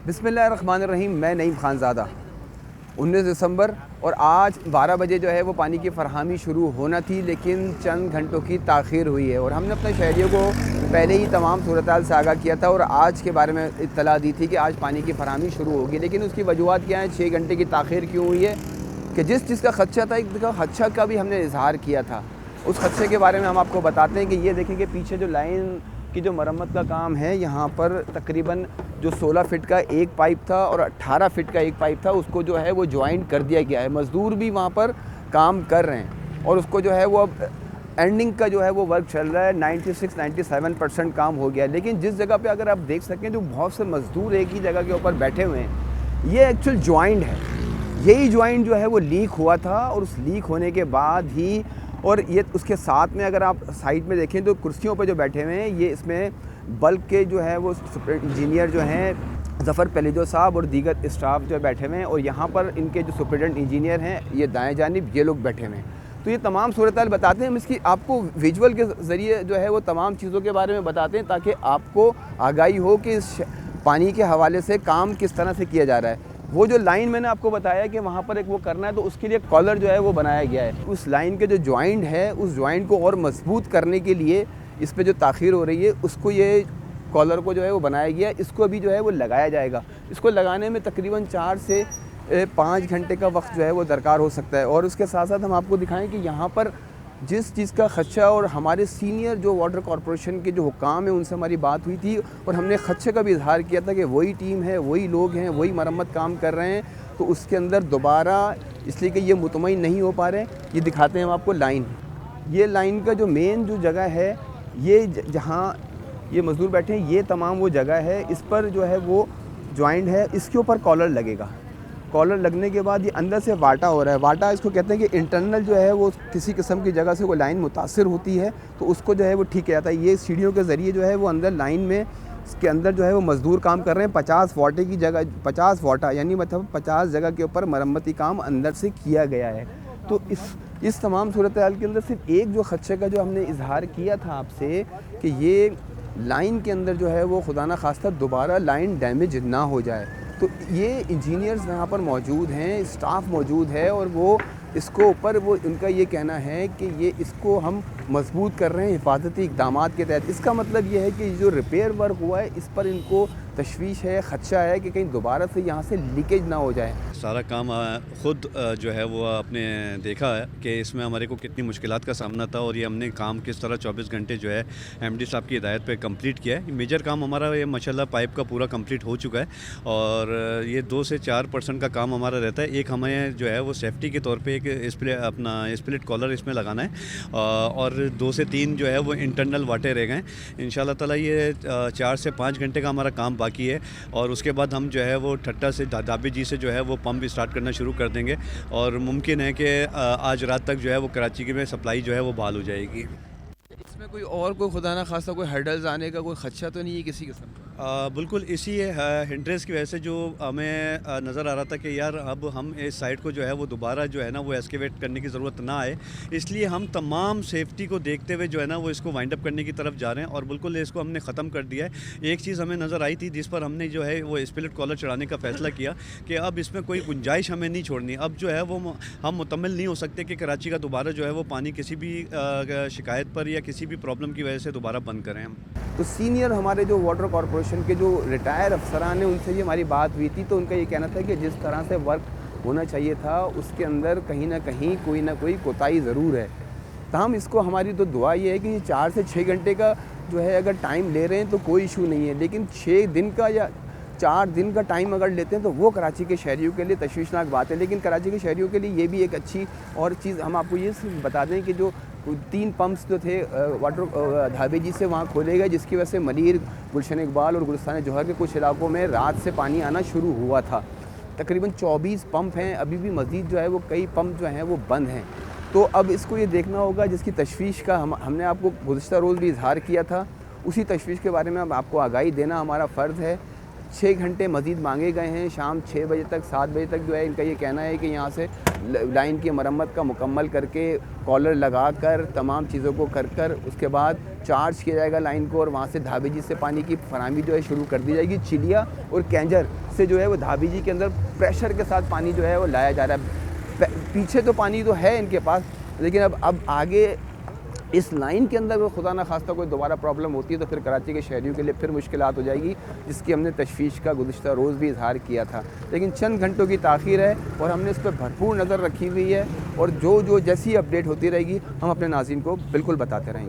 बिस्मिल्लाहिर्रहमानिर्रहीम। मैं नईम खानज़ादा 19 दिसंबर और आज 12 बजे जो है वो पानी की फ़रहमी शुरू होना थी, लेकिन चंद घंटों की ताख़ीर हुई है और हमने अपने शहरियों को पहले ही तमाम सूरत-हाल से आगाह किया था और आज के बारे में इत्तला दी थी कि आज पानी की फ़रहमी शुरू होगी। लेकिन उसकी वजूहात क्या हैं, 6 घंटे की ताख़ीर क्यों हुई है कि जिस चीज़ का ख़दशा था, एक ख़दशा का भी हमने इज़हार किया था। उस ख़दशे के बारे में हम आपको बताते हैं कि ये देखें कि पीछे जो लाइन की जो मरम्मत का काम है, यहाँ पर तकरीबन जो 16 फ़िट का एक पाइप था और 18 फ़िट का एक पाइप था, उसको जो है वो जॉइंट कर दिया गया है। मज़दूर भी वहाँ पर काम कर रहे हैं और उसको जो है वो अब एंडिंग का जो है वो वर्क चल रहा है। 96-97% काम हो गया है। लेकिन जिस जगह पे अगर आप देख सकें तो बहुत से मज़दूर एक ही जगह के ऊपर बैठे हुए हैं। ये एक्चुअल जॉइंट है, यही जॉइंट जो है वो लीक हुआ था और उस लीक होने के बाद ही, और ये उसके साथ में अगर आप साइड में देखें तो कुर्सियों पे जो बैठे हुए हैं, ये इसमें बल्क के जो है वो इंजीनियर जो हैं ज़फ़र पलेजो साहब और दीगर स्टाफ जो बैठे हुए हैं, और यहाँ पर इनके जो सुपरिटेंडेंट इंजीनियर हैं ये दाएं जानिब ये लोग बैठे हुए हैं। तो ये तमाम सूरत-हाल बताते हैं, हम इसकी आपको विजुअल के ज़रिए जो है वो तमाम चीज़ों के बारे में बताते हैं ताकि आपको आगाही हो कि इस पानी के हवाले से काम किस तरह से किया जा रहा है। वो जो लाइन मैंने आपको बताया कि वहाँ पर एक वो करना है, तो उसके लिए कॉलर जो है वो बनाया गया है। उस लाइन के जो जॉइंट है, उस जॉइंट को और मजबूत करने के लिए इस पे जो ताख़ीर हो रही है, उसको ये कॉलर को जो है वो बनाया गया है। इसको अभी जो है वो लगाया जाएगा। इसको लगाने में तकरीबन 4 से 5 घंटे का वक्त जो है वो दरकार हो सकता है। और उसके साथ साथ हम आपको दिखाएं कि यहाँ पर जिस चीज़ का ख़दशा, और हमारे सीनियर जो वाटर कॉरपोरेशन के जो हुक्काम हैं उनसे हमारी बात हुई थी और हमने ख़दशे का भी इजहार किया था कि वही टीम है, वही लोग हैं, वही मरम्मत काम कर रहे हैं, तो उसके अंदर दोबारा इसलिए कि ये मुतमईन नहीं हो पा रहे। ये दिखाते हैं हम आपको लाइन। ये लाइन का जो मेन जो जगह है, ये जहाँ ये मज़दूर बैठे हैं, ये तमाम वो जगह है। इस पर जो है वो जॉइंट है, इसके ऊपर कॉलर लगेगा। कॉलर लगने के बाद ये अंदर से वाटा हो रहा है। वाटा इसको कहते हैं कि इंटरनल जो है वो किसी किस्म की जगह से वो लाइन मुतासिर होती है, तो उसको जो है वो ठीक किया जाता है। ये सीढ़ियों के ज़रिए जो है वो अंदर लाइन में इसके अंदर जो है वो मज़दूर काम कर रहे हैं। 50 वाटे की जगह 50 वाटा यानी मतलब 50 जगह के ऊपर मरम्मती काम अंदर से किया गया है। तो इस तमाम सूरत हाल के अंदर सिर्फ एक जो ख़दशे का जो हमने इजहार किया था आपसे कि ये लाइन के अंदर जो है वो खुदा न खास्ता दोबारा लाइन डैमेज ना हो जाए। तो ये इंजीनियर्स यहाँ पर मौजूद हैं, स्टाफ मौजूद है, और वो इसको ऊपर वो उनका ये कहना है कि ये इसको हम मजबूत कर रहे हैं हिफाजती इक़दामात के तहत। इसका मतलब ये है कि जो रिपेयर वर्क हुआ है इस पर इनको तशवीश है, ख़दशा है कि कहीं दोबारा से यहाँ से लीकेज ना हो जाए। सारा काम ख़ुद जो है वो आपने देखा है कि इसमें हमारे को कितनी मुश्किलात का सामना था, और ये हमने काम किस तरह 24 घंटे जो है एमडी साहब की हिदायत पे कंप्लीट किया है। मेजर काम हमारा ये माशाल्लाह पाइप का पूरा कंप्लीट हो चुका है, और ये 2 से 4% का काम हमारा रहता है। एक हमें जो है वो सेफ्टी के तौर पर एक स्प्लिट कॉलर इसमें लगाना है, और 2 से 3 जो है वो इंटरनल वाटे रह गए। इंशाल्लाह ताला ये 4 से 5 घंटे का हमारा काम बाकी है, और उसके बाद हम जो है वो ठट्टा से दाबी जी से जो है वो पंप स्टार्ट करना शुरू कर देंगे, और मुमकिन है कि आज रात तक जो है वो कराची की में सप्लाई जो है वो बहाल हो जाएगी। इसमें कोई खुदा ना खास्ता कोई हर्डल्स आने का कोई ख़दशा तो नहीं है किसी किस्म का? बिल्कुल इसी हिंड्रेंस की वजह से जो हमें नज़र आ रहा था कि यार अब हम इस साइट को जो है वो दोबारा जो है ना वो एस्केवेट करने की ज़रूरत ना आए, इसलिए हम तमाम सेफ्टी को देखते हुए जो है ना वो इसको वाइंड अप करने की तरफ जा रहे हैं, और बिल्कुल इसको हमने ख़त्म कर दिया है। एक चीज़ हमें नज़र आई थी जिस पर हमने जो है वो स्पिलिट कॉलर चढ़ाने का फ़ैसला किया कि अब इसमें कोई गुंजाइश हमें नहीं छोड़नी। अब जो है वो हम मुतमिल नहीं हो सकते कि कराची का दोबारा जो है वो पानी किसी भी शिकायत पर या किसी भी प्रॉब्लम की वजह से दोबारा बंद करें हम। तो सीनियर हमारे जो वाटर कॉरपोरेशन के जो रिटायर अफसरान हैं उनसे ये हमारी बात हुई थी, तो उनका ये कहना था कि जिस तरह से वर्क होना चाहिए था उसके अंदर कहीं ना कहीं कोई ना कोई कोताही ज़रूर है। तमाम इसको हमारी तो दुआ ये है कि 4 से 6 घंटे का जो है अगर टाइम ले रहे हैं तो कोई इशू नहीं है, लेकिन 6 दिन का या 4 दिन का टाइम अगर लेते हैं तो वो कराची के शहरियों के लिए तशवीशनाक बात है। लेकिन कराची के शहरियों के लिए ये भी एक अच्छी और चीज़ हम आपको ये बता दें कि जो 3 पंप्स जो थे वाटर धाबे जी से वहाँ खोले गए, जिसकी वजह से मनीर, गुलशन इकबाल और गुलिस्तान जौहर के कुछ इलाकों में रात से पानी आना शुरू हुआ था। तकरीबन 24 पंप हैं, अभी भी मज़ीद जो है वो कई पंप जो हैं वो बंद हैं। तो अब इसको ये देखना होगा, जिसकी तशवीश का हमने आपको गुज़िश्ता रोज़ भी इजहार किया था, उसी तशवीश के बारे में अब आपको आगाही देना हमारा फ़र्ज़ है। 6 घंटे मज़ीद मांगे गए हैं, शाम 6 बजे तक 7 बजे तक जो है इनका ये कहना है कि यहाँ से लाइन की मरम्मत का मुकम्मल करके कॉलर लगा कर तमाम चीज़ों को कर उसके बाद चार्ज किया जाएगा लाइन को, और वहाँ से धाबेजी से पानी की फराहमी जो है शुरू कर दी जाएगी। चिलिया और कैंजर से जो है वो धाबी जी के अंदर प्रेशर के साथ पानी जो है वो लाया जा रहा है। पीछे तो पानी तो है इनके पास, लेकिन अब आगे इस लाइन के अंदर खुदा ना खास्ता कोई दोबारा प्रॉब्लम होती है तो फिर कराची के शहरियों के लिए फिर मुश्किलात हो जाएगी, जिसकी हमने तशवीश का गुज़िश्ता रोज़ भी इजहार किया था। लेकिन चंद घंटों की ताख़ीर है और हमने इस पर भरपूर नज़र रखी हुई है, और जो जैसी अपडेट होती रहेगी हम अपने नाज़रीन को बिल्कुल बताते रहेंगे।